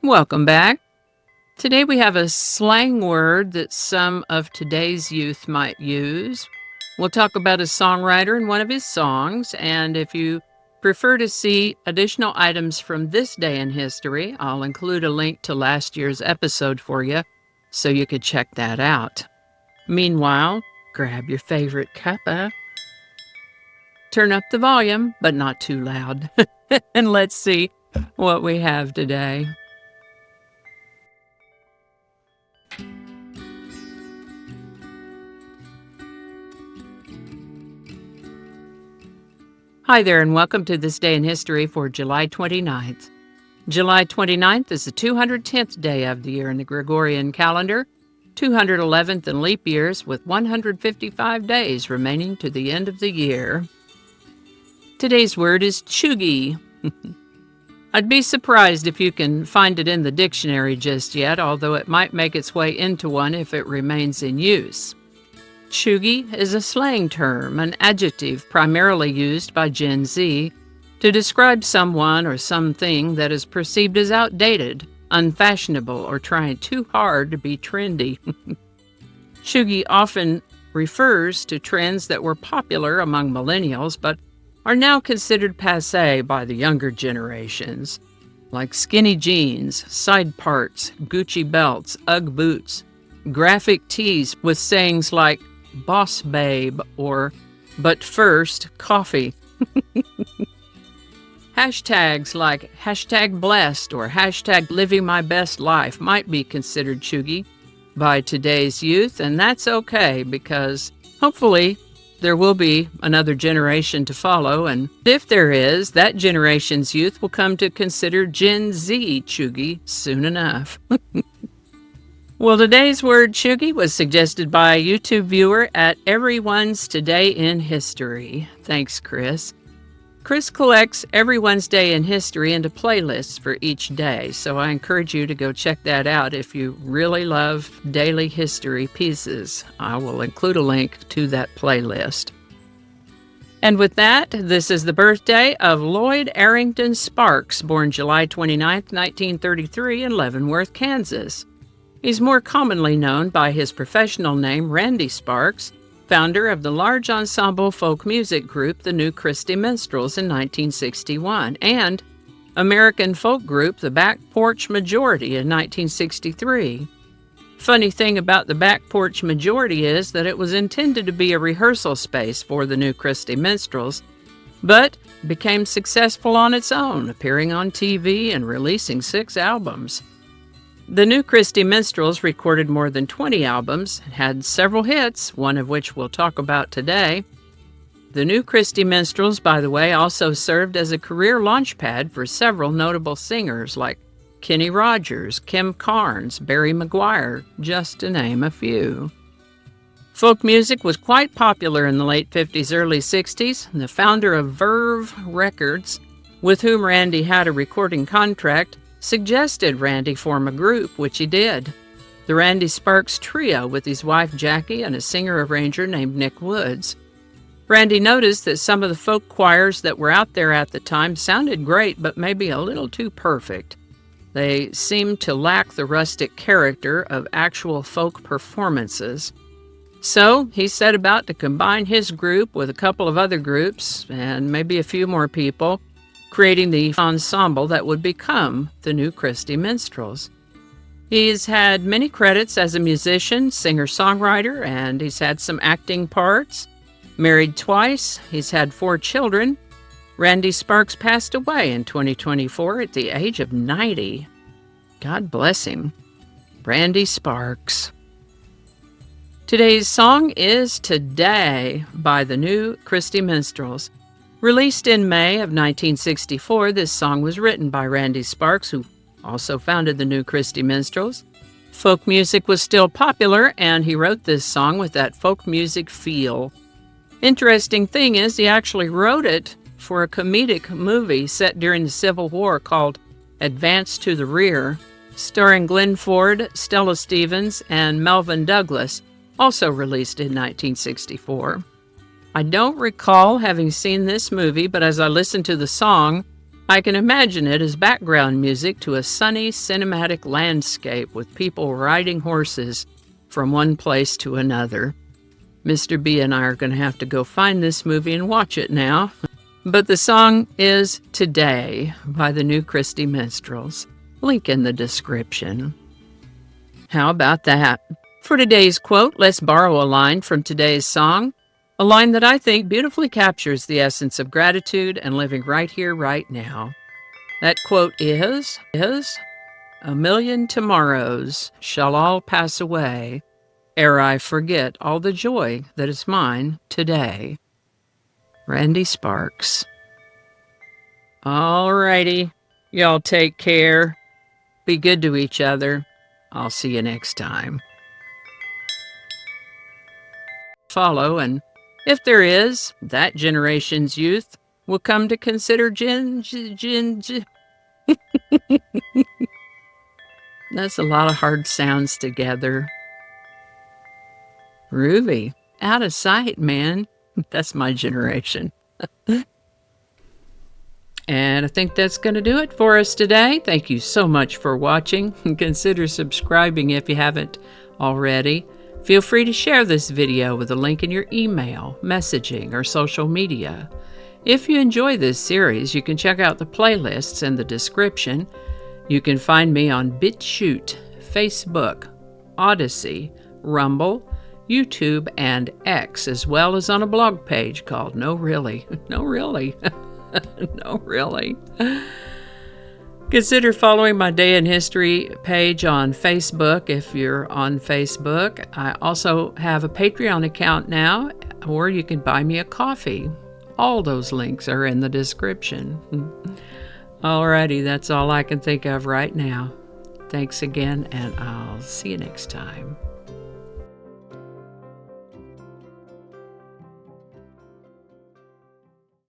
Welcome back. Today we have a slang word that some of today's youth might use. We'll talk about a songwriter and one of his songs, and if you prefer to see additional items from this day in history, I'll include a link to last year's episode for you so you could check that out. Meanwhile, grab your favorite cuppa, turn up the volume, but not too loud, and let's see what we have today. Hi there, and welcome to This Day in History for July 29th. July 29th is the 210th day of the year in the Gregorian calendar, 211th in leap years, with 155 days remaining to the end of the year. Today's word is cheugy. I'd be surprised if you can find it in the dictionary just yet, although it might make its way into one if it remains in use. Cheugy is a slang term, an adjective primarily used by Gen Z to describe someone or something that is perceived as outdated, unfashionable, or trying too hard to be trendy. Cheugy often refers to trends that were popular among millennials but are now considered passé by the younger generations, like skinny jeans, side parts, Gucci belts, Ugg boots, graphic tees with sayings like boss babe or but first coffee. Hashtags like hashtag blessed or hashtag living my best life might be considered cheugy by today's youth, and that's okay because hopefully there will be another generation to follow, and if there is, that generation's youth will come to consider Gen Z cheugy soon enough. Well, today's word cheugy was suggested by a YouTube viewer at Everyone's Today in History. Thanks, Chris. Chris collects Everyone's Day in History into playlists for each day, so I encourage you to go check that out if you really love daily history pieces. I will include a link to that playlist. And with that, this is the birthday of Lloyd Arrington Sparks, born July 29, 1933 in Leavenworth, Kansas. He's more commonly known by his professional name, Randy Sparks, founder of the large ensemble folk music group the New Christy Minstrels in 1961, and American folk group the Back Porch Majority in 1963. Funny thing about the Back Porch Majority is that it was intended to be a rehearsal space for the New Christy Minstrels, but became successful on its own, appearing on TV and releasing 6 albums. The New Christy Minstrels recorded more than 20 albums and had several hits, one of which we'll talk about today. The New Christy Minstrels, by the way, also served as a career launchpad for several notable singers like Kenny Rogers, Kim Carnes, Barry McGuire, just to name a few. Folk music was quite popular in the late 50s, early 60s, and the founder of Verve Records, with whom Randy had a recording contract, suggested Randy form a group, which he did. The Randy Sparks Trio with his wife Jackie and a singer-arranger named Nick Woods. Randy noticed that some of the folk choirs that were out there at the time sounded great, but maybe a little too perfect. They seemed to lack the rustic character of actual folk performances. So he set about to combine his group with a couple of other groups and maybe a few more people, creating the ensemble that would become the New Christy Minstrels. He's had many credits as a musician, singer-songwriter, and he's had some acting parts. Married twice, he's had 4 children. Randy Sparks passed away in 2024 at the age of 90. God bless him. Randy Sparks. Today's song is Today by the New Christy Minstrels. Released in May of 1964, this song was written by Randy Sparks, who also founded the New Christy Minstrels. Folk music was still popular, and he wrote this song with that folk music feel. Interesting thing is, he actually wrote it for a comedic movie set during the Civil War called Advance to the Rear, starring Glenn Ford, Stella Stevens, and Melvin Douglas, also released in 1964. I don't recall having seen this movie, but as I listened to the song, I can imagine it as background music to a sunny cinematic landscape with people riding horses from one place to another. Mr. B and I are going to have to go find this movie and watch it now. But the song is Today by the New Christie Minstrels. Link in the description. How about that? For today's quote, let's borrow a line from today's song, a line that I think beautifully captures the essence of gratitude and living right here, right now. That quote is, "A million tomorrows shall all pass away, ere I forget all the joy that is mine today." Randy Sparks. All righty. Y'all take care. Be good to each other. I'll see you next time. Follow, and if there is, that generation's youth will come to consider That's a lot of hard sounds together. Groovy. Out of sight, man. That's my generation. And I think that's going to do it for us today. Thank you so much for watching. Consider subscribing if you haven't already. Feel free to share this video with a link in your email, messaging, or social media. If you enjoy this series, you can check out the playlists in the description. You can find me on BitChute, Facebook, Odyssey, Rumble, YouTube, and X, as well as on a blog page called No Really. No Really. No Really. Consider following my Day in History page on Facebook if you're on Facebook. I also have a Patreon account now, or you can buy me a coffee. All those links are in the description. Alrighty, that's all I can think of right now. Thanks again, and I'll see you next time.